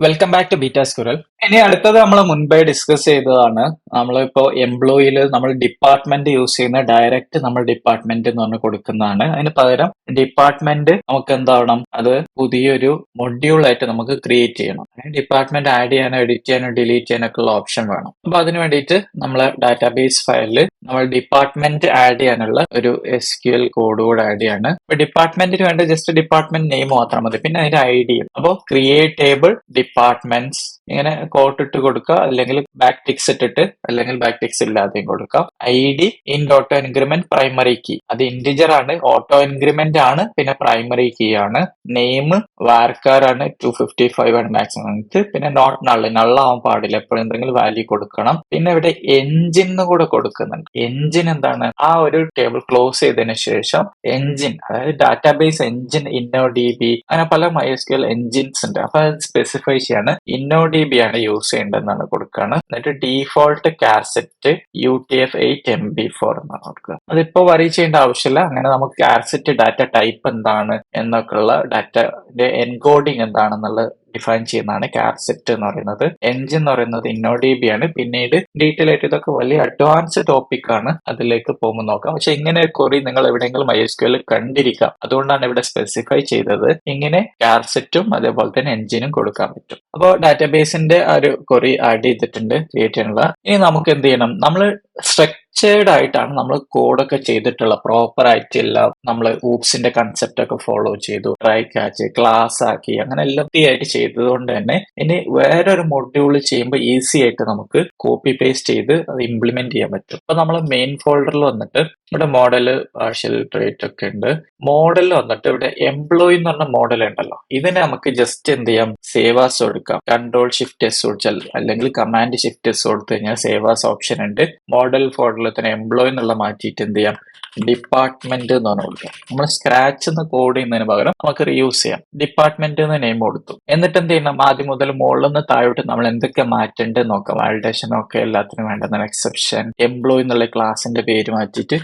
Welcome back to beta സ്കുരൽ. ഇനി അടുത്തത് നമ്മൾ മുൻപേ ഡിസ്കസ് ചെയ്തതാണ്. നമ്മളിപ്പോ എംപ്ലോയിയിൽ നമ്മൾ ഡിപ്പാർട്ട്മെന്റ് യൂസ് ചെയ്യുന്ന ഡയറക്റ്റ് നമ്മൾ ഡിപ്പാർട്ട്മെന്റ് എന്ന് പറഞ്ഞ് കൊടുക്കുന്നതാണ്. അതിന് പകരം ഡിപ്പാർട്ട്മെന്റ് നമുക്ക് എന്താവണം, അത് പുതിയൊരു മൊഡ്യൂൾ ആയിട്ട് നമുക്ക് ക്രിയേറ്റ് ചെയ്യണം. ഡിപ്പാർട്ട്മെന്റ് ആഡ് ചെയ്യാനോ എഡിറ്റ് ചെയ്യാനോ ഡിലീറ്റ് ചെയ്യാനൊക്കെ ഉള്ള ഓപ്ഷൻ വേണം. അപ്പൊ അതിന് വേണ്ടിയിട്ട് നമ്മളെ ഡാറ്റാബേസ് ഫയലിൽ നമ്മൾ ഡിപ്പാർട്ട്മെന്റ് ആഡ് ചെയ്യാനുള്ള ഒരു SQL കോഡ് കൂടെ ആഡ് ചെയ്യാണ്. അപ്പൊ ഡിപ്പാർട്ട്മെന്റിന് വേണ്ട ജസ്റ്റ് ഡിപ്പാർട്ട്മെന്റ് നെയിം മാത്രം മതി, പിന്നെ അതിന്റെ ഐഡിയും. അപ്പോൾ ക്രിയേറ്റ് ടേബിൾ ഡിപ്പാർട്ട്മെന്റ്സ് ഇങ്ങനെ കോട്ട് ഇട്ട് കൊടുക്കുക, അല്ലെങ്കിൽ ബാക്ക് ടിക്സ് ഇട്ടിട്ട്, അല്ലെങ്കിൽ ബാക്ക് ടിക്സ് ഇല്ലാതെയും കൊടുക്കാം. ID in auto increment primary key, അത് ഇന്റിജർ ആണ്, ഓട്ടോ ഇൻക്രിമെന്റ് ആണ്, പിന്നെ പ്രൈമറി കീ ആണ്. നെയിം വാർക്കാരാണ്, 255 ആണ് മാക്സിമം. പിന്നെ നോട്ട് നള്ളാവാൻ പാടില്ല, എപ്പോഴും എന്തെങ്കിലും വാല്യൂ കൊടുക്കണം. പിന്നെ ഇവിടെ എൻജിൻ കൂടെ കൊടുക്കുന്നുണ്ട്. എൻജിൻ എന്താണ്, ആ ഒരു ടേബിൾ ക്ലോസ് ചെയ്തതിനു ശേഷം എൻജിൻ, അതായത് ഡാറ്റാബേസ് എൻജിൻ, InnoDB, അങ്ങനെ പല MySQL എൻജിൻസ് ഉണ്ട്. അപ്പൊ അത് സ്പെസിഫൈ ചെയ്യാണ്. InnoDB ആണ് യൂസ് ചെയ്യേണ്ടതെന്നാണ് കൊടുക്കുകയാണ്. എന്നിട്ട് ഡീഫോൾട്ട് കാർസെറ്റ് UTF-8 MB4 എന്നാണ് കൊടുക്കുക. അതിപ്പോ വറി ചെയ്യേണ്ട ആവശ്യമില്ല. അങ്ങനെ നമുക്ക് കാർസെറ്റ് ഡാറ്റ ടൈപ്പ് എന്താണ് എന്നൊക്കെയുള്ള ഡാറ്റയുടെ എൻകോഡിങ് എന്താണെന്നുള്ള ഡിഫൈൻ ചെയ്യുന്നതാണ് കാർസെറ്റ് എന്ന് പറയുന്നത്. എൻജിൻ എന്ന് പറയുന്നത് InnoDB ആണ്. പിന്നീട് ഡീറ്റെയിൽ ആയിട്ട് ഇതൊക്കെ വലിയ അഡ്വാൻസ് ടോപ്പിക് ആണ്, അതിലേക്ക് പോകുമ്പോൾ നോക്കാം. പക്ഷെ ഇങ്ങനെ ക്വറി നിങ്ങൾ എവിടെയെങ്കിലും MySQL കണ്ടിരിക്കാം, അതുകൊണ്ടാണ് ഇവിടെ സ്പെസിഫൈ ചെയ്തത്. ഇങ്ങനെ കാർസെറ്റും അതേപോലെ തന്നെ എൻജിനും കൊടുക്കാൻ പറ്റും. അപ്പോൾ ഡാറ്റാബേസിന്റെ ആ ഒരു ക്വറി ആഡ് ചെയ്തിട്ടുണ്ട് ക്രിയേറ്റ് ചെയ്യാനുള്ള. ഇനി നമുക്ക് എന്ത് ചെയ്യണം, നമ്മൾ സ്ട്രക്ചേർഡ് ആയിട്ടാണ് നമ്മൾ കോഡൊക്കെ ചെയ്തിട്ടുള്ള, പ്രോപ്പർ ആയിട്ടില്ല. നമ്മൾ ഊപ്സിന്റെ കൺസെപ്റ്റ് ഒക്കെ ഫോളോ ചെയ്തു, ട്രൈ ക്യാച്ച് ക്ലാസ് ആക്കി, അങ്ങനെ എല്ലാം ആയിട്ട് ചെയ്തത് കൊണ്ട് തന്നെ ഇനി വേറൊരു മൊഡ്യൂൾ ചെയ്യുമ്പോൾ ഈസി ആയിട്ട് നമുക്ക് കോപ്പി പേസ്റ്റ് ചെയ്ത് അത് ഇംപ്ലിമെന്റ് ചെയ്യാൻ പറ്റും. അപ്പൊ നമ്മൾ മെയിൻ ഫോൾഡറിൽ വന്നിട്ട് ഇവിടെ മോഡല് പാർഷ്യൽ ട്രേറ്റ് ഒക്കെ ഉണ്ട്. മോഡൽ വന്നിട്ട് ഇവിടെ എംപ്ലോയി എന്ന് പറഞ്ഞ മോഡൽ ഉണ്ടല്ലോ, ഇതിനെ നമുക്ക് ജസ്റ്റ് എന്ത് ചെയ്യാം, സേവ് ആസ് കൊടുക്കാം. Ctrl+Shift+S കൊടുത്താൽ, അല്ലെങ്കിൽ Command+Shift+S കൊടുത്തു കഴിഞ്ഞാൽ സേവ് ആസ് ഓപ്ഷൻ ഉണ്ട്. മോഡൽ ഫോൾഡറിൽ തന്നെ എംപ്ലോയി എന്നുള്ള മാറ്റിയിട്ട് എന്ത് ചെയ്യാം, ഡിപ്പാർട്ട്മെന്റ് എന്ന് പറഞ്ഞു കൊടുക്കാം. നമ്മൾ സ്ക്രാച്ച് എന്ന് കോഡ് ചെയ്യുന്നതിന് പകരം നമുക്ക് റീയൂസ് ചെയ്യാം. ഡിപ്പാർട്ട്മെന്റ് എന്ന് നെയിം കൊടുത്തു. എന്നിട്ട് എന്ത് ചെയ്യണം, ആദ്യം മുതൽ മുകളിൽ നിന്ന് താഴോട്ട് നമ്മൾ എന്തൊക്കെ മാറ്റേണ്ടത് നോക്കാം. വാലിഡേഷൻ ഒക്കെ എല്ലാത്തിനും വേണ്ടതാണ്. എക്സെപ്ഷൻ, എംപ്ലോയി എന്നുള്ള ക്ലാസിന്റെ പേര് മാറ്റിയിട്ട്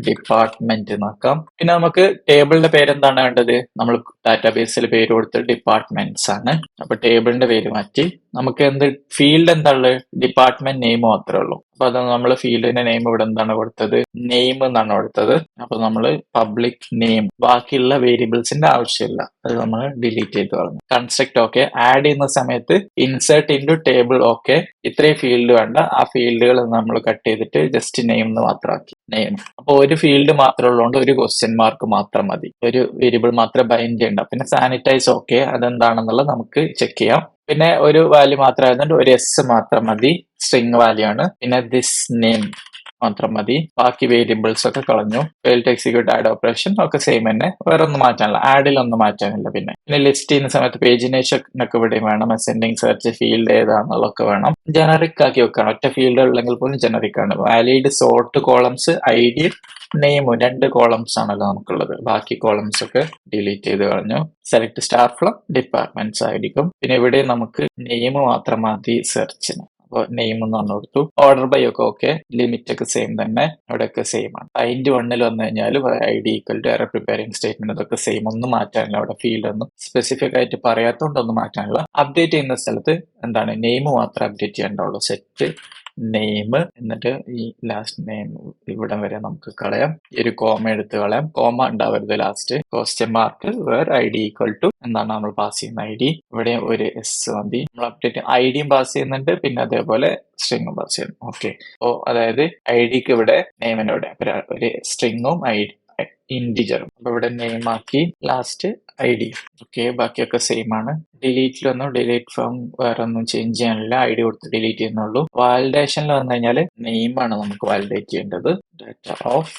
ഡിപ്പാർട്ട്മെന്റ് നോക്കാം. പിന്നെ നമുക്ക് ടേബിളിന്റെ പേരെന്താണ് വേണ്ടത്, നമ്മൾ ഡാറ്റാബേസിൽ പേര് കൊടുത്ത് ഡിപ്പാർട്ട്മെന്റ്സ് ആണ്. അപ്പൊ ടേബിളിന്റെ പേര് മാറ്റി നമുക്ക് എന്ത് ഫീൽഡ് എന്താ ഉള്ളത്, ഡിപ്പാർട്ട്മെന്റ് നെയിം മാത്രമേ ഉള്ളൂ. അപ്പൊ അത് നമ്മൾ ഫീൽഡിന്റെ നെയിം ഇവിടെ എന്താണ് കൊടുത്തത്, നെയിം എന്നാണ് കൊടുത്തത്. അപ്പൊ നമ്മൾ പബ്ലിക് നെയിം, ബാക്കിയുള്ള വേരിയബിൾസിന്റെ ആവശ്യമില്ല, അത് നമ്മൾ ഡിലീറ്റ് ചെയ്ത് കളഞ്ഞു. കൺസ്ട്രക്ട് ഓക്കെ, ആഡ് ചെയ്യുന്ന സമയത്ത് ഇൻസേർട്ട് ഇൻടു ടേബിൾ ഓക്കെ, ഇത്രയും ഫീൽഡ് വേണ്ട, ആ ഫീൽഡുകൾ നമ്മൾ കട്ട് ചെയ്തിട്ട് ജസ്റ്റ് നെയിം എന്ന് മാത്രമാക്കി. നെയിം അപ്പൊ ഒരു ഫീൽഡ് മാത്രമേ ഉള്ളതുകൊണ്ട് ഒരു ക്വസ്റ്റ്യൻ മാർക്ക് മാത്രം മതി, ഒരു വേരിയബിൾ മാത്രമേ ബൈൻഡ് ചെയ്യണ്ട. പിന്നെ സാനിറ്റൈസ് ഓക്കെ, അതെന്താണെന്നുള്ളത് നമുക്ക് ചെക്ക് ചെയ്യാം. പിന്നെ ഒരു വാല്യൂ മാത്രം ആയതുകൊണ്ട് ഒരു S മാത്രം മതി, സ്ട്രിംഗ് വാല്യൂ ആണ്. പിന്നെ ദിസ് നെയിം മാത്രം മതി, ബാക്കി വേരിയബിൾസ് ഒക്കെ കളഞ്ഞു. Fail to execute add operation ഒക്കെ സെയിം തന്നെ, വേറെ ഒന്നും മാറ്റാനില്ല, ആഡിലൊന്നും മാറ്റാനില്ല. പിന്നെ ലിസ്റ്റ് ചെയ്യുന്ന സമയത്ത് പേജിനേഷനൊക്കെ ഇവിടെയും വേണം. അസെൻഡിങ് സെർച്ച് ഫീൽഡ് ഏതാണെന്നുള്ളതൊക്കെ വേണം. ജനറിക് ആക്കി വെക്കണം, ഒറ്റ ഫീൽഡ് ഉള്ളെങ്കിൽ പോലും ജനറിക് ആണ്. വാലിഡ് സോർട്ട് കോളംസ്, ID നെയിമും 2 കോളംസ് ആണല്ലോ നമുക്കുള്ളത്, ബാക്കി കോളംസ് ഒക്കെ ഡിലീറ്റ് ചെയ്ത് കളഞ്ഞു. സെലക്ട് സ്റ്റാർ ഫ്രം ഡിപ്പാർട്ട്മെന്റ്സ് ആയിരിക്കും. പിന്നെ ഇവിടെ നമുക്ക് നെയിം മാത്രം മതി സെർച്ചിന്, നെയിം എന്ന് പറഞ്ഞു കൊടുത്തു. ഓർഡർ ബൈ ഒക്കെ ഓക്കെ, ലിമിറ്റ് ഒക്കെ സെയിം തന്നെ, അവിടെയൊക്കെ സെയിം ആണ്. പോയിന്റ് 1 വന്നു കഴിഞ്ഞാൽ ID equal to error preparing statement, അതൊക്കെ സെയിം, ഒന്നും മാറ്റാനില്ല. അവിടെ ഫീൽഡ് ഒന്നും സ്പെസിഫിക് ആയിട്ട് പറയാത്തോണ്ടൊന്നും മാറ്റാനില്ല. അപ്ഡേറ്റ് ചെയ്യുന്ന സ്ഥലത്ത് എന്താണ്, നെയിം മാത്രമേ അപ്ഡേറ്റ് ചെയ്യേണ്ടുള്ളൂ. സെറ്റ് നെയിം, എന്നിട്ട് ഈ ലാസ്റ്റ് നെയിം ഇവിടം വരെ നമുക്ക് കളയാം. ഈ ഒരു കോമ എടുത്ത് കളയാം, കോമ ഉണ്ടാവരുത് last. Question mark where ID equal to എന്താണ് നമ്മൾ പാസ് ചെയ്യുന്ന ID, ഇവിടെ ഒരു S മതി. നമ്മൾ അപ്ഡേറ്റ് IDയും പാസ് ചെയ്യുന്നുണ്ട്, പിന്നെ അതേപോലെ സ്ട്രിങ്ങും പാസ് ചെയ്യണം. ഓക്കെ, അപ്പോ അതായത് IDക്ക് ഇവിടെ നെയിമിന്റെ ഇവിടെ ഒരു സ്ട്രിങ്ങും ഇന്റിജറും, അപ്പൊ ഇവിടെ നെയിം ആക്കി, ലാസ്റ്റ് ID. ഓക്കെ, ബാക്കിയൊക്കെ സെയിം ആണ്. ഡിലീറ്റിലൊന്നും ഡിലീറ്റ് ഫ്രം വേറെ ഒന്നും ചേഞ്ച് ചെയ്യാനില്ല, ID കൊടുത്ത് ഡിലീറ്റ് ചെയ്യുന്നുള്ളൂ. വാലിഡേഷനിൽ വന്നു കഴിഞ്ഞാൽ നെയിം ആണ് നമുക്ക് വാലിഡേറ്റ് ചെയ്യേണ്ടത്, ഡാറ്റ ഓഫ്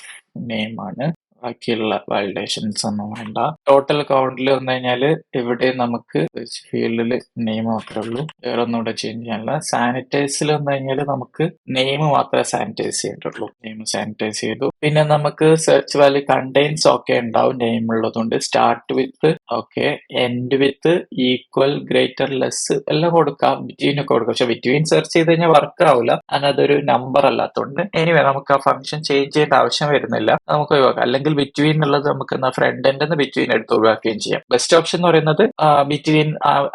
നെയിം ആണ്, ബാക്കിയുള്ള വാലിഡേഷൻസ് ഒന്നും വേണ്ട. ടോട്ടൽ കൗണ്ടിൽ വന്നു കഴിഞ്ഞാല് ഇവിടെ നമുക്ക് ഫീൽഡിൽ നെയിം മാത്രമേ ഉള്ളൂ, വേറെ ഒന്നും ഇവിടെ ചേഞ്ച് ചെയ്യാനില്ല. സാനിറ്റൈസിൽ വന്നു കഴിഞ്ഞാൽ നമുക്ക് നെയിം മാത്രമേ സാനിറ്റൈസ് ചെയ്തിട്ടുള്ളൂ, നെയിം സാനിറ്റൈസ് ചെയ്തു. പിന്നെ നമുക്ക് സെർച്ച് വാല്യൂ കണ്ടെയ്ൻസ് ഒക്കെ ഉണ്ടാവും, നെയിം ഉള്ളതുകൊണ്ട്. Start with okay, end with, equal, greater, less എല്ലാം കൊടുക്കാം, ബിറ്റ്വീൻ ഒക്കെ കൊടുക്കാം. പക്ഷെ ബിറ്റ്വീൻ സെർച്ച് ചെയ്ത് കഴിഞ്ഞാൽ വർക്ക് ആവില്ല, അതിനതൊരു നമ്പർ അല്ലാത്തതുകൊണ്ട് എനിവേ നമുക്ക് ആ ഫംഗ്ഷൻ ചേഞ്ച് ചെയ്യേണ്ട ആവശ്യം വരുന്നില്ല, നമുക്ക് ഒഴിവാക്കാം. അല്ലെങ്കിൽ അല്ലെങ്കിൽ ബിറ്റ്വീൻ എന്നുള്ളത് നമുക്ക് ഫ്രണ്ട് എൻഡ് ബിറ്റ്വീൻ എടുത്ത് ഒഴിവാക്കുകയും ചെയ്യാം. ബെസ്റ്റ് ഓപ്ഷൻ എന്ന് പറയുന്നത് ബിറ്റ്വീൻ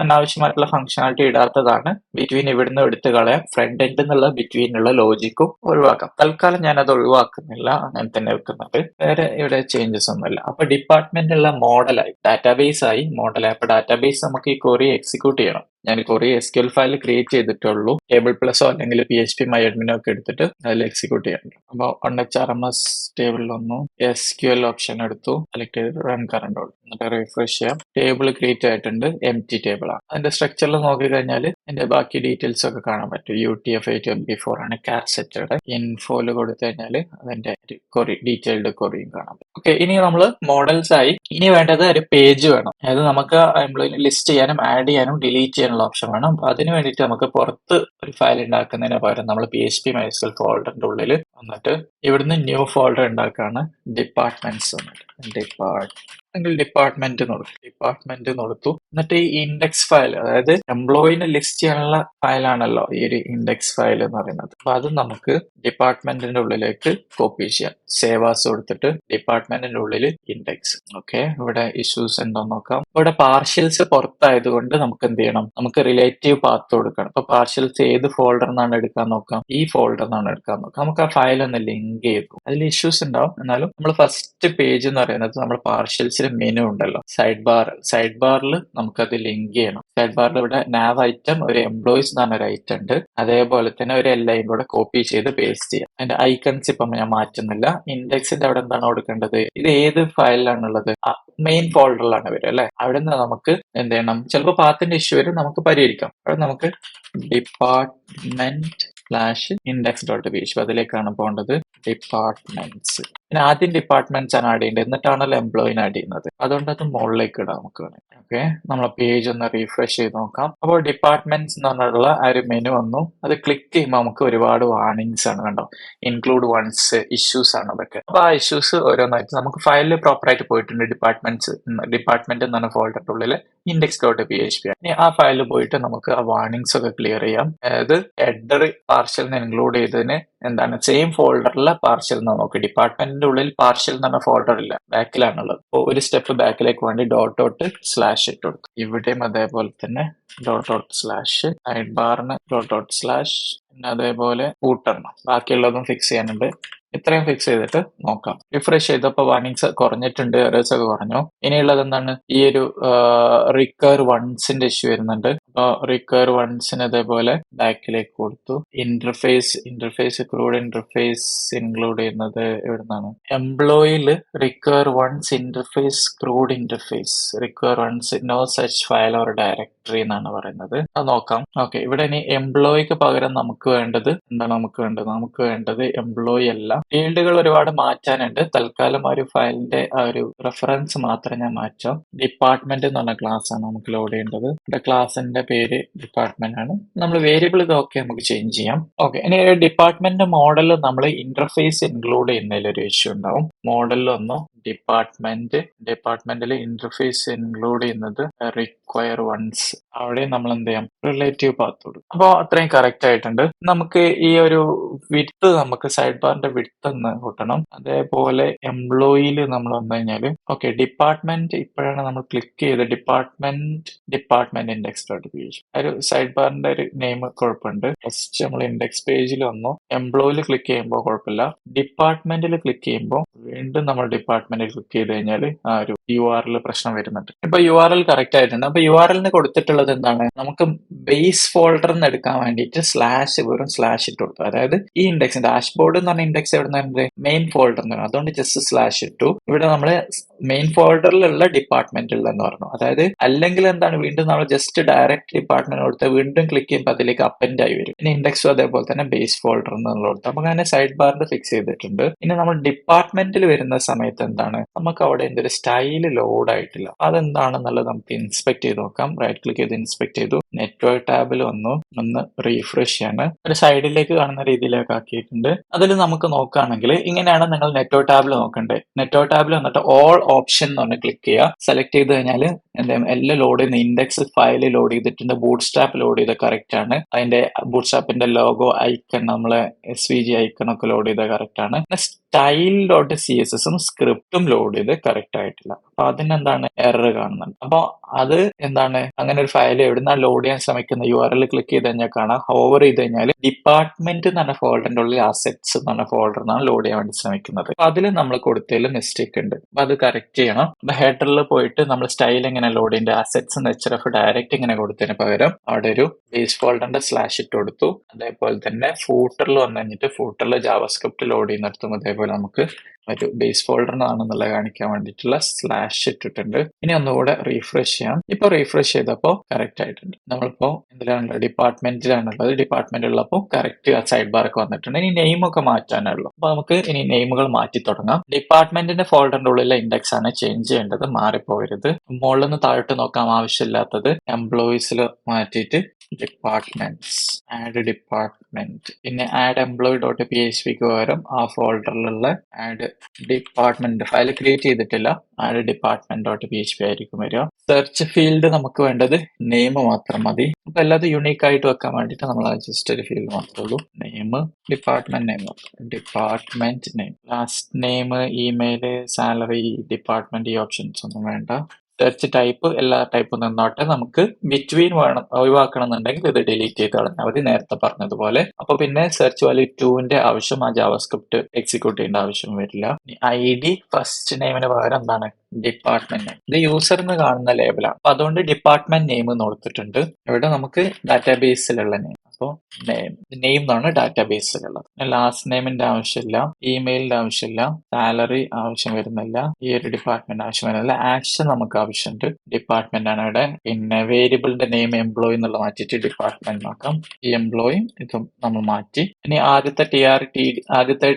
അനാവശ്യമായിട്ടുള്ള ഫംഗ്ഷനാലിറ്റി ഇടാത്തതാണ്. ബിറ്റ്വീൻ ഇവിടുന്ന് എടുത്ത് കളയാം. ഫ്രണ്ട് എൻഡ് എന്നുള്ള ബിറ്റ്വീൻ ഉള്ള ലോജിക്കും ഒഴിവാക്കാം. തൽക്കാലം ഞാൻ അത് ഒഴിവാക്കുന്നില്ല, അങ്ങനെ തന്നെ വെക്കുന്നത്. വേറെ ഇവിടെ ചേഞ്ചസ് ഒന്നുമില്ല. അപ്പൊ ഡിപ്പാർട്ട്മെന്റ് ഉള്ള മോഡലായി, ഡാറ്റാബേസ് ആയി മോഡലായി. അപ്പൊ ഡാറ്റാബേസ് നമുക്ക് ഈ ക്വറി എക്സിക്യൂട്ട് ചെയ്യണം. ഞാൻ ക്വറി SQL ഫയൽ ക്രിയേറ്റ് ചെയ്തിട്ടുള്ളൂ. ടേബിൾ പ്ലസോ അല്ലെങ്കിൽ PHP MyAdmin ഒക്കെ എടുത്തിട്ട് അതിൽ എക്സിക്യൂട്ട് ചെയ്യണം. അപ്പോൾ OneHRMS ടേബിളിൽ വന്നു, SQL ഓപ്ഷൻ എടുത്തു, സെലക്ട് ചെയ്ത് റൺ കറണ്ട് എന്നിട്ട് റിഫ്രഷ് ചെയ്യാം. ടേബിൾ ക്രിയേറ്റ് ആയിട്ടുണ്ട്, എംപ്റ്റി ടേബിൾ ആണ്. അതിന്റെ സ്ട്രക്ചറിൽ നോക്കി കഴിഞ്ഞാൽ എന്റെ ബാക്കി ഡീറ്റെയിൽസ് ഒക്കെ കാണാൻ പറ്റും. UTF-824 ആണ് ക്യാറ്റ് സെറ്റഡ്. ഇൻഫോയിൽ കൊടുത്തു കഴിഞ്ഞാൽ അതിന്റെ ക്വറി ഡീറ്റെയിൽഡ് ക്വറിയും കാണാം. ഓക്കെ, ഇനി നമ്മൾ മോഡൽസ് ആയി. ഇനി വേണ്ടത് ഒരു പേജ് വേണം. അതായത് നമുക്ക് എംപ്ലോയിനെ ലിസ്റ്റ് ചെയ്യാനും ആഡ് ചെയ്യാനും ഡിലീറ്റ് ചെയ്യാനുള്ള ഓപ്ഷൻ വേണം. അപ്പൊ അതിന് വേണ്ടിയിട്ട് നമുക്ക് പുറത്ത് ഒരു ഫയൽ ഉണ്ടാക്കുന്നതിന് പകരം നമ്മൾ PHP MySQL ഫോൾഡറിന്റെ ഉള്ളിൽ വന്നിട്ട് ഇവിടുന്ന് ന്യൂ ഫോൾഡർ ഉണ്ടാക്കാണ്. ഡിപ്പാർട്ട്മെന്റ്സ് ഡിപ്പാർട്ട്മെന്റ് കൊടുത്തു. എന്നിട്ട് ഈ ഇൻഡെക്സ് ഫയൽ, അതായത് എംപ്ലോയിനെ ലിസ്റ്റ് ചെയ്യാനുള്ള ഫയലാണല്ലോ ഈ ഒരു ഇൻഡെക്സ് ഫയൽ എന്ന് പറയുന്നത്. അപ്പൊ അത് നമുക്ക് ഡിപ്പാർട്ട്മെന്റിന്റെ ഉള്ളിലേക്ക് കോപ്പി ചെയ്യാം. സേവാസ് കൊടുത്തിട്ട് ഡിപ്പാർട്ട്മെന്റിന്റെ ഉള്ളിൽ ഇൻഡെക്സ്. ഓക്കെ, ഇവിടെ ഇഷ്യൂസ് ഉണ്ടോ നോക്കാം. ഇവിടെ പാർഷ്യൽസ് പുറത്തായതുകൊണ്ട് നമുക്ക് എന്ത് ചെയ്യണം, നമുക്ക് റിലേറ്റീവ് പാത്ത് കൊടുക്കണം. അപ്പൊ പാർഷ്യൽസ് ഏത് ഫോൾഡറിൽ നിന്നാണ് എടുക്കാൻ നോക്കാം, ഈ ഫോൾഡറിൽ നിന്നാണ് എടുക്കാൻ നോക്കാം. നമുക്ക് ആ ഫയൽ ഒന്ന് ലിങ്ക് ചെയ്തു. അതിൽ ഇഷ്യൂസ് ഉണ്ടാവും, എന്നാലും നമ്മൾ ഫസ്റ്റ് പേജ് എന്ന് പറയുന്നത് നമ്മൾ പാർഷ്യൽസിൽ മെനു ഉണ്ടല്ലോ, സൈഡ് ബാറിൽ നമുക്കത് ലിങ്ക് ചെയ്യണം. സൈഡ് ബാറിൽ ഇവിടെ നാവ് ഐറ്റം, ഒരു എംപ്ലോയീസ് എന്ന് പറഞ്ഞൊരു ഐറ്റം ഉണ്ട്. അതേപോലെ തന്നെ ഒരു LI കൂടെ കോപ്പി ചെയ്ത് പേസ്റ്റ് ചെയ്യാം. അതിന്റെ ഐക്കൺസ് ഇപ്പം ഞാൻ മാറ്റുന്നില്ല. ഇൻഡെക്സിന്റെ അവിടെ എന്താണ് കൊടുക്കേണ്ടത്, ഇത് ഏത് ഫയലിലാണുള്ളത്, മെയിൻ ഫോൾഡറിലാണ് വരിക അല്ലെ. അവിടെ നിന്ന് നമുക്ക് എന്ത് ചെയ്യണം, ചിലപ്പോൾ പാത്തിന്റെ ഇഷ്യൂ വരും, നമുക്ക് പരിഹരിക്കാം. അവിടെ നമുക്ക് department/index.php അതിലേക്കാണ് പോകേണ്ടത്. ഡിപ്പാർട്ട്മെന്റ്സ്, പിന്നെ ആദ്യം ഡിപ്പാർട്ട്മെന്റ്സ് ആണ് ആഡ് ചെയ്യേണ്ടത്, എന്നിട്ടാണല്ലോ എംപ്ലോയിനെ ആഡ് ചെയ്യുന്നത്. അതുകൊണ്ട് അത് മുകളിലേക്ക് ഇടാം നമുക്ക് വേണമെങ്കിൽ. ഓക്കെ, നമ്മളെ പേജ് ഒന്ന് റീഫ്രഷ് ചെയ്ത് നോക്കാം. അപ്പോൾ ഡിപ്പാർട്ട്മെന്റ്സ് എന്ന് പറഞ്ഞിട്ടുള്ള ആ ഒരു മെനു വന്നു. അത് ക്ലിക്ക് ചെയ്യുമ്പോൾ നമുക്ക് ഒരുപാട് വാർണിംഗ്സ് ആണ്, കണ്ടോ, ഇൻക്ലൂഡ് വൺസ്, ഇഷ്യൂസ് ആണ് അതൊക്കെ. അപ്പൊ ആ ഇഷ്യൂസ് ഓരോന്നായിട്ട് നമുക്ക് ഫയലിൽ പ്രോപ്പർ ആയിട്ട് പോയിട്ടുണ്ട്. ഡിപ്പാർട്ട്മെന്റ് എന്ന് പറഞ്ഞ ഫോൾഡറിന്റെ ഉള്ളിൽ index.php. ഇനി ആ ഫയലിൽ പോയിട്ട് നമുക്ക് ആ വാർണിംഗ്സ് ഒക്കെ ക്ലിയർ ചെയ്യാം. അതായത് ഹെഡർ പാർഷ്യലിനെ ഇൻക്ലൂഡ് ചെയ്തതിന് എന്താണ് സെയിം ഫോൾഡറിലെ പാർഷ്യൽ എന്ന് നോക്കി. ഡിപ്പാർട്ട്മെന്റിന്റെ ഉള്ളിൽ പാർഷ്യൽ എന്ന് പറഞ്ഞ ഫോൾഡർ ഇല്ല, ബാക്കിലാണുള്ളത്. അപ്പോൾ ഒരു സ്റ്റെപ്പ് ബാക്കിലേക്ക് വേണ്ടി // ഇട്ട് കൊടുക്കും. ഇവിടെയും അതേപോലെ തന്നെ // സൈഡ് ബാറിന് // പിന്നെ അതേപോലെ ഫൂട്ടറിന്. ബാക്കിയുള്ളതും ഫിക്സ് ചെയ്യാനുണ്ട്. ഇത്രയും ഫിക്സ് ചെയ്തിട്ട് നോക്കാം. റിഫ്രഷ് ചെയ്തപ്പോൾ വാർണിംഗ്സ് കുറഞ്ഞിട്ടുണ്ട്, എറേഴ്സ് ഒക്കെ കുറഞ്ഞു. ഇനിയുള്ളത് എന്താണ്, ഈ ഒരു റിക്കർ വൺസിന്റെ ഇഷ്യൂ വരുന്നുണ്ട്. അപ്പൊ റിക്കർ വൺസിന് അതേപോലെ ബാക്കിലേക്ക് കൊടുത്തു. ഇന്റർഫേസ് ക്രൂഡ് ഇന്റർഫേസ് ഇൻക്ലൂഡ് ചെയ്യുന്നത് എവിടുന്നാണ്, എംപ്ലോയില് require once interface crude interface require once no such file or directory എന്നാണ് പറയുന്നത്. അത് നോക്കാം. ഓക്കെ, ഇവിടെ ഇനി എംപ്ലോയിക്ക് പകരം നമുക്ക് വേണ്ടത് എന്താണ്, നമുക്ക് വേണ്ടത് എംപ്ലോയി അല്ല. ഫീൽഡുകൾ ഒരുപാട് മാറ്റാനുണ്ട്. തൽക്കാലം ആ ഒരു ഫയലിന്റെ ആ ഒരു റെഫറൻസ് മാത്രം ഞാൻ മാറ്റാം. ഡിപ്പാർട്ട്മെന്റ് എന്ന് പറഞ്ഞ ക്ലാസ് ആണ് നമുക്ക് ലോഡ് ചെയ്യേണ്ടത്. ഇവിടെ ക്ലാസിന്റെ പേര് ഡിപ്പാർട്ട്മെന്റ് ആണ്. നമ്മൾ വേരിയബിൾ ഇതൊക്കെ നമുക്ക് ചേഞ്ച് ചെയ്യാം. ഓക്കെ, ഇനി ഡിപ്പാർട്ട്മെന്റ് മോഡൽ നമ്മൾ ഇന്റർഫേസ് ഇൻക്ലൂഡ് ചെയ്യുന്നതിൽ ഒരു ഇഷ്യൂ ഉണ്ടാവും. മോഡലിൽ ഒന്ന് ഡിപ്പാർട്ട്മെന്റിൽ ഇന്റർഫേസ് ഇൻക്ലൂഡ് ചെയ്യുന്നത് റിക്വയർ വൺസ്, അവിടെ നമ്മൾ എന്ത് ചെയ്യാം, റിലേറ്റീവ് പാത്ത് കൊടുക്കും. അപ്പോൾ അത്രയും കറക്റ്റ് ആയിട്ടുണ്ട്. നമുക്ക് ഈ ഒരു വിഡ്ത്ത്, നമുക്ക് സൈഡ് ബാറിന്റെ വിഡ്ത്ത് ഒന്ന് കൂട്ടണം. അതേപോലെ എംപ്ലോയിയിൽ നമ്മൾ വന്നു കഴിഞ്ഞാല് ഓക്കെ, ഡിപ്പാർട്ട്മെന്റ് ഇപ്പോഴാണ് നമ്മൾ ക്ലിക്ക് ചെയ്ത് ഡിപ്പാർട്ട്മെന്റ് index.php ഒരു സൈഡ് ബാറിന്റെ ഒരു നെയിം കുഴപ്പമുണ്ട്. ഫസ്റ്റ് നമ്മൾ ഇൻഡെക്സ് പേജിൽ വന്നു, എംപ്ലോയിയിൽ ക്ലിക്ക് ചെയ്യുമ്പോൾ കുഴപ്പമില്ല. ഡിപ്പാർട്ട്മെന്റിൽ ക്ലിക്ക് ചെയ്യുമ്പോൾ വീണ്ടും നമ്മൾ ഡിപ്പാർട്ട്മെന്റിൽ ക്ലിക്ക് ചെയ്ത് കഴിഞ്ഞാൽ ആ ഒരു URL പ്രശ്നം വരുന്നുണ്ട്. ഇപ്പൊ URL കറക്റ്റ് ആയിട്ടുണ്ട്. അപ്പൊ URLന് കൊടുത്തിട്ടുള്ളത് എന്താണ്, നമുക്ക് ബേസ് ഫോൾഡറിൽ നിന്ന് എടുക്കാൻ വേണ്ടിയിട്ട് വെറും സ്ലാഷ് ഇട്ട് കൊടുത്തു. അതായത് ഈ ഇൻഡെക്സ് ഡാഷ്ബോർഡ് എന്ന് പറഞ്ഞ ഇൻഡെക്സ് എവിടെ നിന്ന്, മെയിൻ ഫോൾഡർ എന്ന് പറഞ്ഞു. അതുകൊണ്ട് ജസ്റ്റ് സ്ലാഷ് ഇട്ടു. ഇവിടെ നമ്മള് മെയിൻ ഫോൾഡറിലുള്ള ഡിപ്പാർട്ട്മെന്റിലെന്ന് പറഞ്ഞു. അതായത് അല്ലെങ്കിൽ എന്താണ്, വീണ്ടും നമ്മൾ ജസ്റ്റ് ഡയറക്റ്റ് ഡിപ്പാർട്ട്മെന്റ് കൊടുത്ത് വീണ്ടും ക്ലിക്ക് ചെയ്യുമ്പോൾ അതിലേക്ക് അപ്പൻഡ് ആയി വരും. ഇനി ഇൻഡെക്സും അതേപോലെ തന്നെ ബേസ് ഫോൾഡർ എന്നുള്ള കൊടുത്തു. അപ്പൊ അങ്ങനെ സൈഡ് ബാറിൽ ഫിക്സ് ചെയ്തിട്ടുണ്ട്. ഇനി നമ്മൾ ഡിപ്പാർട്ട്മെന്റിൽ വരുന്ന സമയത്ത് എന്താണ്, നമുക്ക് അവിടെ എന്തൊരു സ്റ്റൈൽ ഫയൽ ലോഡ് ആയിട്ടില്ല. അതെന്താണെന്നുള്ളത് നമുക്ക് ഇൻസ്പെക്ട് ചെയ്ത് നോക്കാം. റൈറ്റ് ക്ലിക്ക് ചെയ്ത് ഇൻസ്പെക്ട് ചെയ്തു. നെറ്റ്വർക്ക് ടാബിൽ വന്നു. ഒന്ന് റീഫ്രഷ് ചെയ്യാണ്. ഒരു സൈഡിലേക്ക് കാണുന്ന രീതിയിലേക്ക് ആക്കിയിട്ടുണ്ട്. അതിൽ നമുക്ക് നോക്കുകയാണെങ്കിൽ ഇങ്ങനെയാണ് നിങ്ങൾ നെറ്റ്വർക്ക് ടാബിൽ നോക്കേണ്ടത്. നെറ്റ്വർക്ക് ടാബിൽ വന്നിട്ട് ഓൾ ഓപ്ഷൻ എന്ന് പറഞ്ഞ് ക്ലിക്ക് ചെയ്യുക. സെലക്ട് ചെയ്ത് കഴിഞ്ഞാൽ എല്ലാം ലോഡ് ചെയ്യുന്ന ഇൻഡെക്സ് ഫയൽ ലോഡ് ചെയ്തിട്ടുണ്ട്. ബൂട്ട് സ്ട്രാപ്പ് ലോഡ് ചെയ്ത് കറക്റ്റ് ആണ്. അതിന്റെ ബൂട്ട് സ്ട്രാപ്പിന്റെ ലോഗോ ഐക്കൺ നമ്മളെ SVG ഐക്കൺ ഒക്കെ ലോഡ് ചെയ്ത് കറക്റ്റ് ആണ്. style.css സ്ക്രിപ്റ്റും ലോഡ് ചെയ്ത് കറക്റ്റ് ആയിട്ടില്ല. അപ്പൊ അതിനെന്താണ് എറർ കാണുന്നുണ്ട്. അപ്പൊ അത് എന്താണ്, അങ്ങനെ ഒരു ഫയൽ എവിടുന്നാണ് ലോഡ് ചെയ്യാൻ ശ്രമിക്കുന്ന URL ക്ലിക്ക് ചെയ്ത് കഴിഞ്ഞാൽ കാണാം. ഹോവർ ചെയ്ത് കഴിഞ്ഞാൽ ഡിപ്പാർട്ട്മെന്റ് എന്ന് പറഞ്ഞ ഫോൾഡറിന്റെ ഉള്ളിൽ അസെറ്റ്സ് എന്ന് പറഞ്ഞ ഫോൾഡറിനാണ് ലോഡ് ചെയ്യാൻ വേണ്ടി ശ്രമിക്കുന്നത്. അപ്പൊ അതിൽ നമ്മൾ കൊടുത്തതിൽ മിസ്റ്റേക്ക് ഉണ്ട്. അപ്പൊ അത് കറക്റ്റ് ചെയ്യണം. അപ്പൊ ഹെഡറിൽ പോയിട്ട് നമ്മൾ സ്റ്റൈൽ എങ്ങനെ ലോഡ് ചെയ്യേണ്ട അസെറ്റ്സ് HRF ഡയറക്റ്റ് ഇങ്ങനെ കൊടുത്തതിന് പകരം അവിടെ ഒരു ബേസ് ഫോൾഡറിന്റെ സ്ലാഷ് ഇട്ട് കൊടുത്തു. അതേപോലെ തന്നെ ഫൂട്ടറിൽ വന്നു കഴിഞ്ഞിട്ട് ഫൂട്ടറിൽ ജാവാസ്ക്രിപ്റ്റ് ലോഡ് ചെയ്യുന്നിടത്തും അതേപോലെ നമുക്ക് ഒരു ബേസ് ഫോൾഡറിനാണെന്നുള്ളത് കാണിക്കാൻ വേണ്ടിയിട്ടുള്ള സ്ലാഷ് ഇട്ടിട്ടുണ്ട്. ഇനി ഒന്നുകൂടെ റീഫ്രഷ് ചെയ്യാം. ഇപ്പൊ റീഫ്രഷ് ചെയ്തപ്പോൾ കറക്റ്റ് ആയിട്ടുണ്ട്. നമ്മളിപ്പോ എന്തിലാണുള്ളത്, ഡിപ്പാർട്ട്മെന്റിലാണുള്ളത്. ഡിപ്പാർട്ട്മെന്റ് ഉള്ളപ്പോൾ കറക്റ്റ് ആ സൈഡ് ബാർ ഒക്കെ വന്നിട്ടുണ്ട്. ഇനി നെയിം ഒക്കെ മാറ്റാനുള്ളൂ. അപ്പൊ നമുക്ക് ഇനി നെയിമുകൾ മാറ്റി തുടങ്ങാം. ഡിപ്പാർട്ട്മെന്റിന്റെ ഫോൾഡറിന്റെ ഉള്ളിലെ ഇൻഡെക്സ് ആണ് ചേഞ്ച് ചെയ്യേണ്ടത്, മാറിപ്പോകരുത്. മുകളിൽ നിന്ന് താഴോട്ട് നോക്കാം ആവശ്യമില്ലാത്തത് എംപ്ലോയീസിൽ മാറ്റിയിട്ട് ഡിപ്പാർട്ട്മെന്റ്സ്, ആഡ് ഡിപ്പാർട്ട്മെന്റ്, പിന്നെ ആഡ് employee.phpക്ക് പകരം ആ ഫോൾഡറിലുള്ള ആഡ് ഡിപ്പാർട്ട്മെന്റ് ഫയൽ ക്രിയേറ്റ് ചെയ്തിട്ടില്ല, ആഡ് ഡിപ്പാർട്ട്മെന്റ്.php ആയിരിക്കും വരിക. സെർച്ച് ഫീൽഡ് നമുക്ക് വേണ്ടത് നെയിം മാത്രം മതി. അപ്പൊ എല്ലാതും യുണീക്ക് ആയിട്ട് വെക്കാൻ വേണ്ടിയിട്ട് നമ്മൾ ജസ്റ്റ് ഒരു ഫീൽഡ് മാത്രമേ ഉള്ളൂ. Name, department name, department name, last name, email, salary, department, ഈ ഓപ്ഷൻസ് ഒന്നും വേണ്ട. സെർച്ച് ടൈപ്പ് എല്ലാ ടൈപ്പും നിന്നോട്ടെ. നമുക്ക് ബിറ്റ്വീൻ വേണം, ഒഴിവാക്കണം എന്നുണ്ടെങ്കിൽ ഇത് ഡിലീറ്റ് ചെയ്ത് കളഞ്ഞാൽ മതി, നേരത്തെ പറഞ്ഞതുപോലെ. അപ്പൊ പിന്നെ സെർച്ച് വാല്യൂ 2ന്റെ ആവശ്യം ആ ജാവാസ്ക്രിപ്റ്റ് എക്സിക്യൂട്ട് ചെയ്യേണ്ട ആവശ്യം വരില്ല. ID ഫസ്റ്റ് നെയിമിന് പകരം എന്താണ്, ഡിപ്പാർട്ട്മെന്റ് നെയിം. ഇത് യൂസർ എന്ന് കാണുന്ന ലേബലാണ്. അപ്പൊ അതുകൊണ്ട് ഡിപ്പാർട്ട്മെന്റ് നെയിം എന്ന് കൊടുത്തിട്ടുണ്ട്. ഇവിടെ നമുക്ക് ഡാറ്റാബേസിലുള്ള നെയിം, അപ്പോൾ നെയിം എന്നാണ് ഡാറ്റാബേസിലുള്ളത്. ലാസ്റ്റ് നെയിമിന്റെ ആവശ്യമില്ല, ഇമെയിലിന്റെ ആവശ്യമില്ല, സാലറി ആവശ്യം വരുന്നില്ല, ഈ ഒരു ഡിപ്പാർട്ട്മെന്റ് ആവശ്യം വരുന്നില്ല. ആക്ഷൻ നമുക്ക് ആവശ്യമുണ്ട്, ഡിപ്പാർട്ട്മെന്റ് ആണ് ഇവിടെ. പിന്നെ വേരിയബിളിന്റെ നെയിം എംപ്ലോയി എന്നുള്ള മാറ്റിയിട്ട് ഡിപ്പാർട്ട്മെന്റ് നോക്കാം. ഈ എംപ്ലോയി ഇതും നമ്മൾ മാറ്റി. ഇനി ആദ്യത്തെ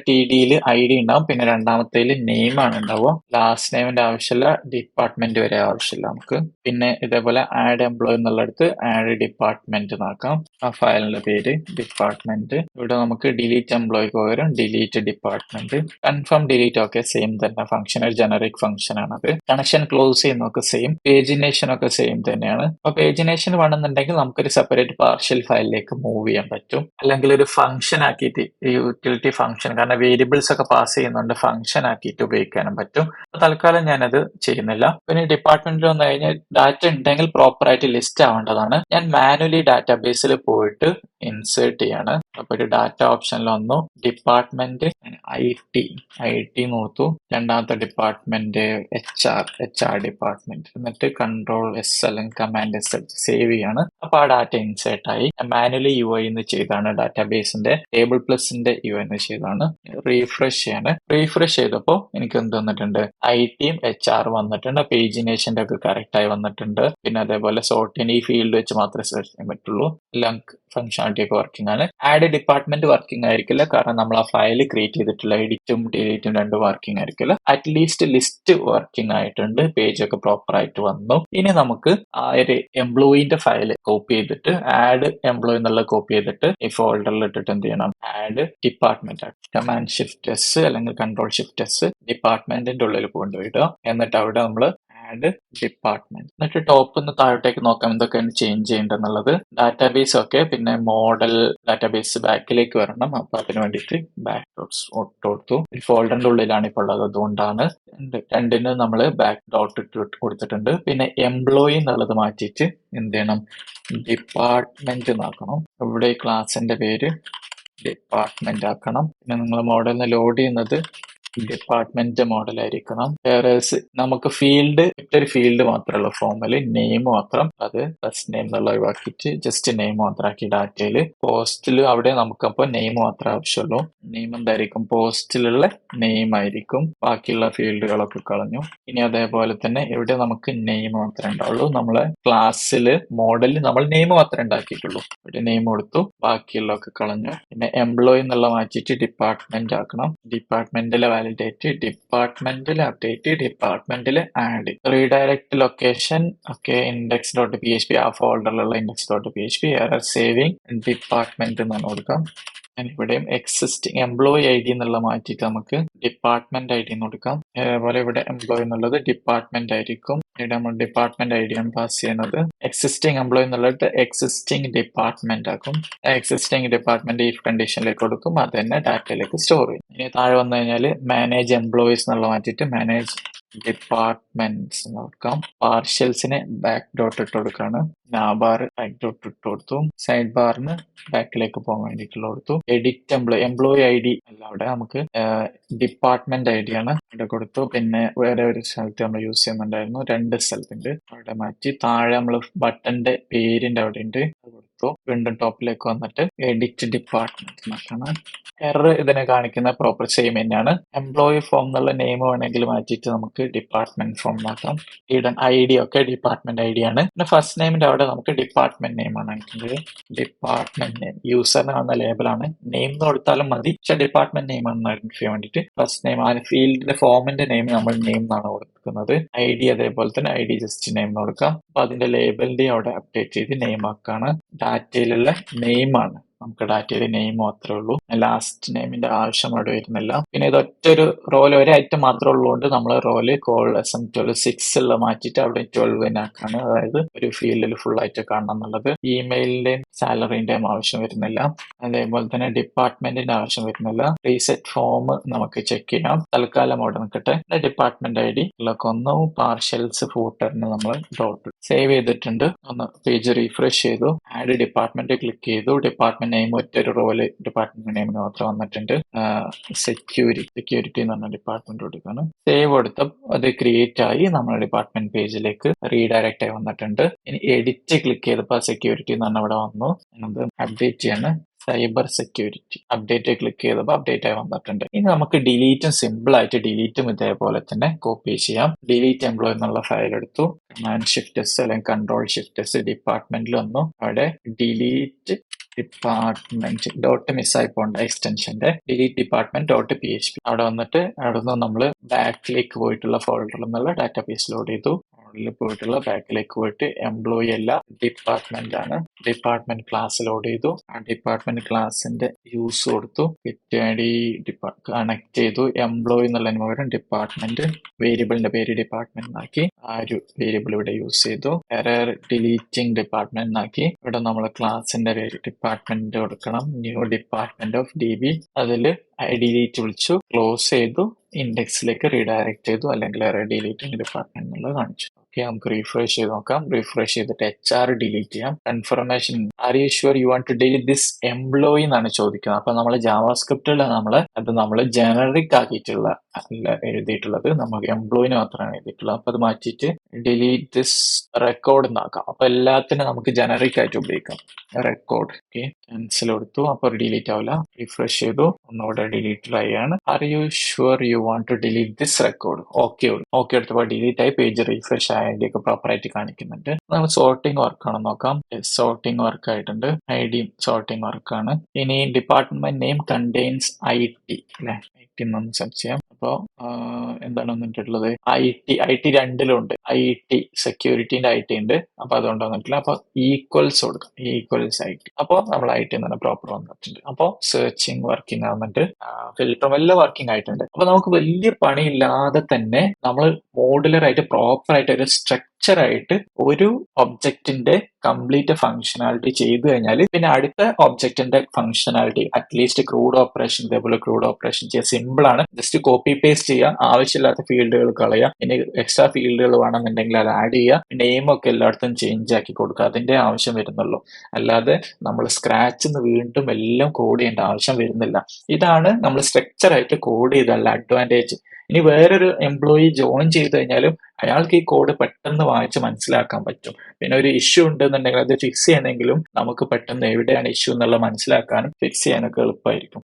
TDയിൽ ID ഉണ്ടാവും, പിന്നെ രണ്ടാമത്തേൽ നെയിം ആണ് ഉണ്ടാവുക. ലാസ്റ്റ് നെയിമിന്റെ ആവശ്യമില്ല, ഡിപ്പാർട്ട്മെന്റ് വരെ ആവശ്യമില്ല നമുക്ക്. പിന്നെ ഇതേപോലെ ആഡ് എംപ്ലോയി എന്നുള്ളടത്ത് ആഡ് ഡിപ്പാർട്ട്മെന്റ് നോക്കാം. ആ ഫയലിന്റെ പേര് ഡിപ്പാർട്ട്മെന്റ്. ഇവിടെ നമുക്ക് ഡിലീറ്റ് എംപ്ലോയിക്ക് പകരം ഡിലീറ്റ് ഡിപ്പാർട്ട്മെന്റ്. കൺഫേം ഡിലീറ്റ് ഒക്കെ സെയിം തന്നെ ഫംഗ്ഷൻ, ഒരു ജനറിക് ഫംഗ്ഷൻ ആണത്. കണക്ഷൻ ക്ലോസ് ചെയ്യുന്നതൊക്കെ സെയിം, പേജിനേഷൻ ഒക്കെ സെയിം തന്നെയാണ്. അപ്പൊ പേജിനേഷൻ വേണമെന്നുണ്ടെങ്കിൽ നമുക്കൊരു സെപ്പറേറ്റ് പാർഷ്യൽ ഫയലിലേക്ക് മൂവ് ചെയ്യാൻ പറ്റും, അല്ലെങ്കിൽ ഒരു ഫംഗ്ഷൻ ആക്കിയിട്ട് യൂട്ടിലിറ്റി ഫംഗ്ഷൻ, കാരണം വേരിയബിൾസ് ഒക്കെ പാസ് ചെയ്യുന്നുണ്ട്, ഫംഗ്ഷൻ ആക്കിയിട്ട് ഉപയോഗിക്കാനും പറ്റും. തൽക്കാലം ഞാനത് ചെയ്യുന്നില്ല. പിന്നെ ഡിപ്പാർട്ട്മെന്റിൽ വന്നു കഴിഞ്ഞാൽ ഡാറ്റ ഉണ്ടെങ്കിൽ പ്രോപ്പർ ആയിട്ട് ലിസ്റ്റ് ആവേണ്ടതാണ്. ഞാൻ മാനുവലി ഡാറ്റാബേസിൽ പോയിട്ട് ഇൻസേർട്ട് ചെയ്യാണ്. അപ്പൊ ഒരു ഡാറ്റ ഓപ്ഷനിൽ വന്നു, ഡിപ്പാർട്ട്മെന്റ് IT നോർത്തു, രണ്ടാമത്തെ ഡിപ്പാർട്ട്മെന്റ് HR ഡിപ്പാർട്ട്മെന്റ്, എന്നിട്ട് Ctrl+S അല്ലെങ്കിൽ Command+S സേവ് ചെയ്യാണ്. അപ്പൊ ആ ഡാറ്റ ഇൻസേർട്ട് ആയി. മാനുവലി UI എന്ന് ചെയ്താണ്, ഡാറ്റാബേസിന്റെ ടേബിൾ പ്ലസിന്റെ UI എന്ന് ചെയ്താണ്. റീഫ്രഷ് ചെയ്യാണ്. റീഫ്രഷ് ചെയ്തപ്പോൾ എനിക്ക് എന്ത് വന്നിട്ടുണ്ട്, IT-യും HR വന്നിട്ടുണ്ട്. പേജിനേഷന്റെ ഒക്കെ കറക്റ്റ് ആയി വന്നിട്ടുണ്ട്. പിന്നെ അതേപോലെ സോർട്ട് ചെയ്യാൻ ഈ ഫീൽഡ് വെച്ച് മാത്രമേ സെർച്ച് ചെയ്യാൻ പറ്റുള്ളൂ. ലങ്ക് ഫംഗ്ഷനാലിറ്റി ഒക്കെ വർക്കിംഗ് ആണ്. ആഡ് ഡിപ്പാർട്ട്മെന്റ് വർക്കിംഗ് ആയിരിക്കില്ല, കാരണം നമ്മൾ ആ ഫയൽ ക്രിയേറ്റ് ചെയ്തിട്ടുള്ള എഡിറ്റും ഡിലീറ്റും രണ്ട് വർക്കിംഗ് ആയിരിക്കില്ല. അറ്റ്ലീസ്റ്റ് ലിസ്റ്റ് വർക്കിംഗ് ആയിട്ടുണ്ട്, പേജ് ഒക്കെ പ്രോപ്പർ ആയിട്ട് വന്നു. ഇനി നമുക്ക് ആ ഒരു എംപ്ലോയിന്റെ ഫയൽ കോപ്പി ചെയ്തിട്ട്, ആഡ് എംപ്ലോയി എന്നുള്ള കോപ്പി ചെയ്തിട്ട് ഈ ഫോൾഡറിൽ ഇട്ടിട്ട് എന്ത് ചെയ്യണം, ആഡ് ഡിപ്പാർട്ട്മെന്റ് Command+Shift+S അല്ലെങ്കിൽ Ctrl+Shift+S ഡിപ്പാർട്ട്മെന്റിന്റെ ഉള്ളിൽ കൊണ്ടുപോയിടുക. എന്നിട്ട് അവിടെ നമ്മൾ ആഡ് ഡിപ്പാർട്ട്മെന്റ്, എന്നിട്ട് ടോപ്പിൽ നിന്ന് താഴോട്ടേക്ക് നോക്കാം എന്തൊക്കെയാണ് ചേഞ്ച് ചെയ്യേണ്ടതെന്നുള്ളത്. ഡാറ്റാബേസ് ഒക്കെ, പിന്നെ മോഡൽ ഡാറ്റാബേസ് ബാക്കിലേക്ക് വരണം. അപ്പൊ അതിന് വേണ്ടിയിട്ട് ബാക്ക് ഡോട്ട്സ് കൊടുത്തു. ഫോൾഡറിന്റെ ഉള്ളിലാണ് ഇപ്പോൾ ഉള്ളത്, അതുകൊണ്ടാണ്. രണ്ടിന് നമ്മൾ ബാക്ക് ഡോട്ട് ഇട്ട് കൊടുത്തിട്ടുണ്ട്. പിന്നെ എംപ്ലോയി എന്നുള്ളത് മാറ്റിയിട്ട് എന്ത് ചെയ്യണം, ഡിപ്പാർട്ട്മെന്റ് എന്നാക്കണം. ഇവിടെ ഈ ക്ലാസിന്റെ പേര് ഡിപ്പാർട്ട്മെന്റ് ആക്കണം. പിന്നെ നിങ്ങൾ മോഡലിന് ലോഡ് ചെയ്യുന്നത് ഡിപ്പാർട്ട്മെന്റ് മോഡൽ ആയിരിക്കണം. നമുക്ക് ഫീൽഡ് ഒരു ഫീൽഡ് മാത്രമല്ല ഫോമിൽ, നെയിം മാത്രം, അത് ഫസ്റ്റ് നെയിം എന്നുള്ള ഒഴിവാക്കിയിട്ട് ജസ്റ്റ് നെയിം മാത്രമാക്കി. ഡാറ്റയിൽ പോസ്റ്റിൽ അവിടെ നമുക്കപ്പോൾ നെയിം മാത്രമേ ആവശ്യമുള്ളൂ. നെയിം എന്തായിരിക്കും, പോസ്റ്റിലുള്ള നെയിം ആയിരിക്കും. ബാക്കിയുള്ള ഫീൽഡുകളൊക്കെ കളഞ്ഞു. ഇനി അതേപോലെ തന്നെ ഇവിടെ നമുക്ക് നെയിം മാത്രമേ ഉണ്ടാവുള്ളൂ. നമ്മളെ ക്ലാസ്സിൽ മോഡലിൽ നമ്മൾ നെയിം മാത്രമേ ഉണ്ടാക്കിയിട്ടുള്ളൂ. ഇവിടെ നെയിം കൊടുത്തു, ബാക്കിയുള്ളതൊക്കെ കളഞ്ഞു. പിന്നെ എംപ്ലോയി എന്നുള്ള മാറ്റിയിട്ട് ഡിപ്പാർട്ട്മെന്റ് ആക്കണം. ഡിപ്പാർട്ട്മെന്റിലെ വാലിഡേറ്റ്, ഡിപ്പാർട്ട്മെന്റിൽ അപ്ഡേറ്റ്, ഡിപ്പാർട്ട്മെന്റിൽ add, redirect location. Okay, index dot P H P, ആ ഫോൾഡറിലുള്ള index dot P H P, error saving department എന്ന് കൊടുക്കാം. ഇവിടെയും എക്സിസ്റ്റിംഗ് എംപ്ലോയി ഐ ഡി എന്നുള്ള മാറ്റിയിട്ട് നമുക്ക് ഡിപ്പാർട്ട്മെന്റ് ഐ ഡി എന്ന് കൊടുക്കാം. അതേപോലെ ഇവിടെ എംപ്ലോയി എന്നുള്ളത് ഡിപ്പാർട്ട്മെന്റ് ആയിരിക്കും. ഇവിടെ നമ്മൾ ഡിപ്പാർട്ട്മെന്റ് ഐ ഡി ആണ് പാസ് ചെയ്യുന്നത്. എക്സിസ്റ്റിംഗ് എംപ്ലോയി എന്നുള്ളത് എക്സിസ്റ്റിംഗ് ഡിപ്പാർട്ട്മെന്റ് ആക്കും. എക്സിസ്റ്റിംഗ് ഡിപ്പാർട്ട്മെന്റ് ഇഫ് കണ്ടീഷനിലേക്ക് കൊടുക്കും, അത് തന്നെ ഡാറ്റയിലേക്ക് സ്റ്റോർ ചെയ്യും. ഇനി താഴെ വന്നു കഴിഞ്ഞാൽ മാനേജ് എംപ്ലോയീസ് എന്നുള്ള മാറ്റിയിട്ട് മാനേജ് ഡിപ്പാർട്ട്മെന്റ്സ് നോക്കാം. പാർഷ്യൽസിന് ബാക്ക് ഡോട്ട് ഇട്ട് കൊടുക്കാണ്. നാബാർ ബാക്ക് ഡോട്ട് ഇട്ട് കൊടുത്തു. സൈഡ് ബാറിന് ബാക്കിലേക്ക് പോകാൻ വേണ്ടിയിട്ടുള്ള കൊടുത്തു. എഡിറ്റ് എംപ്ലോയി ഐ ഡി അല്ല, അവിടെ നമുക്ക് ഡിപ്പാർട്ട്മെന്റ് ഐ ഡി ആണ് ഇവിടെ കൊടുത്തു. പിന്നെ വേറെ ഒരു സ്ഥലത്ത് നമ്മൾ യൂസ് ചെയ്യുന്നുണ്ടായിരുന്നു, 2 സ്ഥലത്തുണ്ട്, അവിടെ മാറ്റി. താഴെ നമ്മൾ ബട്ടന്റെ പേരിന്റെ അവിടെ ഉണ്ട്, അത് കൊടുത്തു. വീണ്ടും ടോപ്പിലേക്ക് വന്നിട്ട് എഡിറ്റ് ഡിപ്പാർട്ട്മെന്റ് നോക്കണം. എറർ ഇതിനെ കാണിക്കുന്ന പ്രോപ്പർ സെയിം തന്നെയാണ്. എംപ്ലോയി ഫോം എന്നുള്ള നെയിം വേണമെങ്കിൽ മാറ്റിയിട്ട് നമുക്ക് ഡിപ്പാർട്ട്മെന്റ് ഫോം നോക്കാം. ഈഡൻ ഐ ഡി ഒക്കെ ഡിപ്പാർട്ട്മെന്റ് ഐ ഡി ആണ്. പിന്നെ ഫസ്റ്റ് നെയിമിന്റെ അവിടെ നമുക്ക് ഡിപ്പാർട്ട്മെന്റ് നെയിം ആണ് കാണിക്കുന്നത്. ഡിപ്പാർട്ട്മെന്റ് നെയിം യൂസറിന് വന്ന ലേബലാണ്, നെയിം എന്ന് കൊടുത്താലും മതി, പക്ഷെ ഡിപ്പാർട്ട്മെന്റ് നെയിം ആണെന്ന് ഐഡന്റിഫൈ ചെയ്യാൻ വേണ്ടിയിട്ട് ഫസ്റ്റ് നെയിം, ആ ഫീൽഡിന്റെ ഫോമിന്റെ നെയിം നമ്മൾ നെയിം എന്നാണ് കൊടുക്കുന്നത്. ഐ ഡി അതേപോലെ തന്നെ ഐ ഡി ജസ്റ്റ് നെയിം എന്ന് കൊടുക്കാം. അപ്പൊ അതിന്റെ ലേബലിന്റെ അവിടെ അപ്ഡേറ്റ് ചെയ്ത് നെയിം ആക്കാണ്. ഡാറ്റയിലുള്ള നെയിം ആണ്, നമുക്ക് ഡാറ്റയിൽ നെയിം മാത്രമേ ഉള്ളൂ, ലാസ്റ്റ് നെയിമിന്റെ ആവശ്യം അവിടെ വരുന്നില്ല. പിന്നെ ഇത് ഒറ്റൊരു റോയിൽ ഒരു ഐറ്റം മാത്രമേ ഉള്ളതുകൊണ്ട് നമ്മൾ റോല് കോൾ SM12 6 ഉള്ള മാറ്റിയിട്ട് അവിടെ 12 ആക്കാണ്. അതായത് ഒരു ഫീൽഡിൽ ഫുൾ ആയിട്ട് കാണണം എന്നുള്ളത്. ഇമെയിലിന്റെയും സാലറിന്റെയും ആവശ്യം വരുന്നില്ല, അതേപോലെ തന്നെ ഡിപ്പാർട്ട്മെന്റിന്റെ ആവശ്യം വരുന്നില്ല. റീസെറ്റ് ഫോം നമുക്ക് ചെക്ക് ചെയ്യാം, തൽക്കാലം അവിടെ നിൽക്കട്ടെ. ഡിപ്പാർട്ട്മെന്റ് ഐ ഡി ഉള്ളൊക്കെ ഒന്ന് പാർഷ്യൽസ് ഫൂട്ടറിന് നമ്മൾ ഡോട്ട് സേവ് ചെയ്തിട്ടുണ്ട്. ഒന്ന് പേജ് റീഫ്രഷ് ചെയ്തു, ആഡ് ഡിപ്പാർട്ട്മെന്റ് ക്ലിക്ക് ചെയ്തു. ഡിപ്പാർട്ട്മെന്റ് നെയിം ഒറ്റൊരു റോല് ഡിപ്പാർട്ട്മെന്റ് നെയിമിന് മാത്രം വന്നിട്ടുണ്ട്. സെക്യൂരിറ്റി എന്ന് പറഞ്ഞ ഡിപ്പാർട്ട്മെന്റ് കൊടുക്കാണ്. സേവ് കൊടുത്ത അത് ക്രിയേറ്റ് ആയി നമ്മുടെ ഡിപ്പാർട്ട്മെന്റ് പേജിലേക്ക് റീഡയറക്റ്റ് ആയി വന്നിട്ടുണ്ട്. ഇനി എഡിറ്റ് ക്ലിക്ക് ചെയ്തപ്പോൾ സെക്യൂരിറ്റി എന്ന് പറഞ്ഞ അവിടെ വന്നു. അത് അപ്ഡേറ്റ് ചെയ്യാണ്. സൈബർ സെക്യൂരിറ്റി അപ്ഡേറ്റ് ക്ലിക്ക് ചെയ്തപ്പോൾ അപ്ഡേറ്റ് ആയി വന്നിട്ടുണ്ട്. ഇനി നമുക്ക് ഡിലീറ്റും സിമ്പിൾ ആയിട്ട് ഡിലീറ്റും ഇതേപോലെ തന്നെ കോപ്പി ചെയ്യാം. ഡിലീറ്റ് എംപ്ലോയി എന്നുള്ള ഫയൽ എടുത്തു, Command-Shift-S അല്ലെങ്കിൽ Control-Shift-S ഡിപ്പാർട്ട്മെന്റിൽ വന്നു, അവിടെ ഡിലീറ്റ് ഡിപ്പാർട്ട്മെന്റ് ഡോട്ട് മിസ്സായി പോകേണ്ട എക്സ്റ്റൻഷന്റെ delete department dot P H P അവിടെ വന്നിട്ട് അവിടെ നിന്ന് നമ്മൾ ബാക്കിലേക്ക് പോയിട്ടുള്ള ഫോൾഡറിൽ നിന്നുള്ള ഡാറ്റാബേസ് ലോഡ് ചെയ്തു. പോയിട്ടുള്ള ബാക്കിലേക്ക് പോയിട്ട് എംപ്ലോയി അല്ല ഡിപ്പാർട്ട്മെന്റ് ആണ്, ഡിപ്പാർട്ട്മെന്റ് ക്ലാസ് ലോഡ് ചെയ്തു. ആ ഡിപ്പാർട്ട്മെന്റ് ക്ലാസിന്റെ യൂസ് കൊടുത്തു, കണക്ട് ചെയ്തു. എംപ്ലോയി എന്നുള്ളതിന് പകരം ഡിപ്പാർട്ട്മെന്റ് വേരിയബിളിന്റെ പേര് ഡിപ്പാർട്ട്മെന്റ് ആക്കി, ആ ഒരു വേരിയബിൾ ഇവിടെ യൂസ് ചെയ്തു. എറർ ഡിലീറ്റിംഗ് ഡിപ്പാർട്ട്മെന്റ് ആക്കി. ഇവിടെ നമ്മൾ ക്ലാസിന്റെ പേര് ഡിപ്പാർട്ട്മെന്റ് കൊടുക്കണം. ന്യൂ ഡിപ്പാർട്ട്മെന്റ് ഓഫ് DB, അതിൽ ഡിലീറ്റ് വിളിച്ചു, ക്ലോസ് ചെയ്തു, ഇൻഡെക്സിലേക്ക് റീഡയറക്ട് ചെയ്തു, അല്ലെങ്കിൽ എറർ ഡിലീറ്റിംഗ് ഡിപ്പാർട്ട്മെന്റ് എന്നുള്ളത് കാണിച്ചു. ഓക്കെ, നമുക്ക് റീഫ്രഷ് ചെയ്ത് നോക്കാം. റീഫ്രഷ് ചെയ്തിട്ട് HR ഡിലീറ്റ് ചെയ്യാം. Confirmation are you sure you want to delete this employee എന്നാണ് ചോദിക്കുന്നത്. അപ്പൊ നമ്മൾ ജാവാസ്ക്രിപ്റ്റിൽ നമ്മൾ ജനറിക് ആക്കിയിട്ടുള്ള അല്ല എഴുതിയിട്ടുള്ളത്, നമുക്ക് എംപ്ലോയിന് മാത്രമാണ് എഴുതിയിട്ടുള്ളത്. അപ്പൊ അത് മാറ്റിയിട്ട് ഡിലീറ്റ് ദിസ് റെക്കോർഡ് എന്നാക്കാം. അപ്പൊ എല്ലാത്തിനും നമുക്ക് ജനറിക് ആയിട്ട് ഉപയോഗിക്കാം. റെക്കോർഡ് ഓക്കെ, ക്യാൻസൽ കൊടുത്തു, അപ്പൊ ഡിലീറ്റ് ആവില്ല. റിഫ്രഷ് ചെയ്തു, ഒന്നുകൂടെ ഡിലീറ്റ് ആയാണ്. Are you sure you want to delete this record? Okay എടുത്തപ്പോൾ ഡിലീറ്റ് ആയി. പേജ് റീഫ്രഷ് ഐഡി ഒക്കെ പ്രോപ്പർ ആയിട്ട് കാണിക്കുന്നുണ്ട്. നമ്മൾ സോർട്ടിംഗ് വർക്ക് ആണെന്ന് നോക്കാം. സോർട്ടിംഗ് വർക്ക് ആയിട്ടുണ്ട്, ഐഡി സോർട്ടിംഗ് വർക്കാണ്. ഇനി ഡിപ്പാർട്ട്മെന്റ് നെയിം കണ്ടെയ്ൻസ് IT അല്ലെ, IT എന്നൊന്ന് സെർച്ച് ചെയ്യാം. അപ്പോൾ എന്താണ് വന്നിട്ടുള്ളത്? IT രണ്ടിലുണ്ട്, IT സെക്യൂരിറ്റിന്റെ IT ഉണ്ട്, അപ്പൊ അതുകൊണ്ട് വന്നിട്ടില്ല. അപ്പൊ ഈക്വൽസ് കൊടുക്കാം, ഈക്വൽസ് IT. അപ്പോൾ നമ്മൾ IT എന്ന് പ്രോപ്പർ വന്നിട്ടുണ്ട്. അപ്പോൾ സെർച്ചിങ് വർക്കിംഗ് ആവുന്നുണ്ട്, ഫിൽട്ടർ എല്ലാം വർക്കിംഗ് ആയിട്ടുണ്ട്. അപ്പൊ നമുക്ക് വലിയ പണിയില്ലാതെ തന്നെ നമ്മൾ മോഡുലർ ആയിട്ട് പ്രോപ്പർ ആയിട്ട് ഒരു സ്ട്രക്ചർ ആയിട്ട് ഒരു ഒബ്ജക്റ്റിന്റെ കംപ്ലീറ്റ് ഫംഗ്ഷനാലിറ്റി ചെയ്തു കഴിഞ്ഞാൽ പിന്നെ അടുത്ത ഒബ്ജക്റ്റിന്റെ ഫംഗ്ഷനാലിറ്റി അറ്റ്ലീസ്റ്റ് ക്രൂഡ് ഓപ്പറേഷൻ, ഇതേപോലെ ക്രൂഡ് ഓപ്പറേഷൻ ചെയ്യാൻ സിമ്പിൾ ആണ്. ജസ്റ്റ് കോപ്പി പേസ്റ്റ് ചെയ്യുക, ആവശ്യമില്ലാത്ത ഫീൽഡുകൾ കളയുക, ഇനി എക്സ്ട്രാ ഫീൽഡുകൾ വേണമെന്നുണ്ടെങ്കിൽ അത് ആഡ് ചെയ്യുക, നെയിം ഒക്കെ എല്ലായിടത്തും ചേഞ്ച് ആക്കി കൊടുക്കുക, അതിന്റെ ആവശ്യം വരുന്നുള്ളൂ. അല്ലാതെ നമ്മൾ സ്ക്രാച്ചിൽ നിന്ന് വീണ്ടും എല്ലാം കോഡ് ചെയ്യേണ്ട ആവശ്യം വരുന്നില്ല. ഇതാണ് നമ്മൾ സ്ട്രക്ചർ ആയിട്ട് കോഡ് ചെയ്തുള്ള അഡ്വാൻറ്റേജ്. ഇനി വേറൊരു എംപ്ലോയി ജോയിൻ ചെയ്ത് കഴിഞ്ഞാലും അയാൾക്ക് ഈ കോഡ് പെട്ടെന്ന് വായിച്ച് മനസ്സിലാക്കാൻ പറ്റും. പിന്നെ ഒരു ഇഷ്യൂ ഉണ്ടെന്നുണ്ടെങ്കിൽ അത് ഫിക്സ് ചെയ്യണമെങ്കിലും നമുക്ക് പെട്ടെന്ന് എവിടെയാണ് ഇഷ്യൂ എന്നുള്ളത് മനസ്സിലാക്കാനും ഫിക്സ് ചെയ്യാനൊക്കെ എളുപ്പമായിരിക്കും.